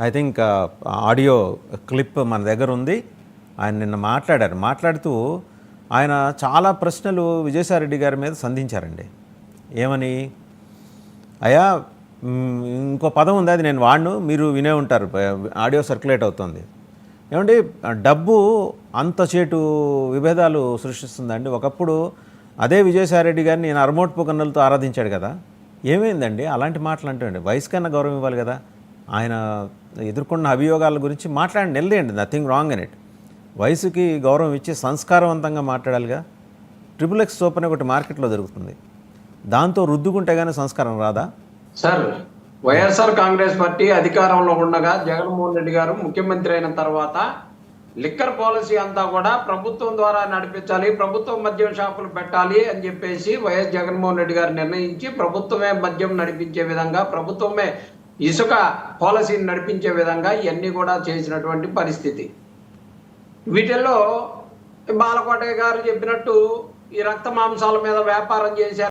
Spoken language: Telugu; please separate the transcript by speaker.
Speaker 1: ఐ థింక్ ఆడియో క్లిప్ మన దగ్గర ఉంది. ఆయన నిన్న మాట్లాడారు. మాట్లాడుతూ ఆయన చాలా ప్రశ్నలు విజయసాయిరెడ్డి గారి మీద సంధించారండి. ఏమని, అయ్యా ఇంకో పదం ఉంది, అది నేను వాడను, మీరు వినే ఉంటారు, ఆడియో సర్క్యులేట్ అవుతుంది. ఏమండి, డబ్బు అంత చేటు విభేదాలు సృష్టిస్తుందండి. ఒకప్పుడు అదే విజయసాయిరెడ్డి గారిని నేను అరమోట్పు కన్నులతో ఆరాధించాడు కదా, ఏమైందండి అలాంటి మాటలు అంటే? వయసు కన్నా గౌరవం ఇవ్వాలి కదా. ఆయన ఎదుర్కొన్న అభియోగాల గురించి మాట్లాడండి, నిలదేయండి, నథింగ్ రాంగ్ ఇన్ ఇట్. వయసుకి గౌరవం ఇచ్చి సంస్కారవంతంగా మాట్లాడాలిగా. XXX సోప్ అనే ఒకటి మార్కెట్లో దొరుకుతుంది, దాంతో రుద్దుకుంటే కానీ సంస్కారం రాదా?
Speaker 2: సార్, వైఎస్ఆర్ కాంగ్రెస్ పార్టీ అధికారంలో ఉండగా జగన్మోహన్ రెడ్డి గారు ముఖ్యమంత్రి అయిన తర్వాత లిక్కర్ పాలసీ అంతా కూడా ప్రభుత్వం ద్వారా నడిపించాలి, ప్రభుత్వం మద్యం షాపులు పెట్టాలి అని చెప్పేసి వైఎస్ జగన్మోహన్ రెడ్డి గారు నిర్ణయించి ప్రభుత్వమే మద్యం నడిపించే విధంగా, ప్రభుత్వమే ఇసుక పాలసీని నడిపించే విధంగా ఇవన్నీ కూడా చేసినటువంటి పరిస్థితి. వీటిల్లో బాలకోటయ్య గారు చెప్పినట్టు ఈ రక్త మాంసాల మీద వ్యాపారం చేశారు.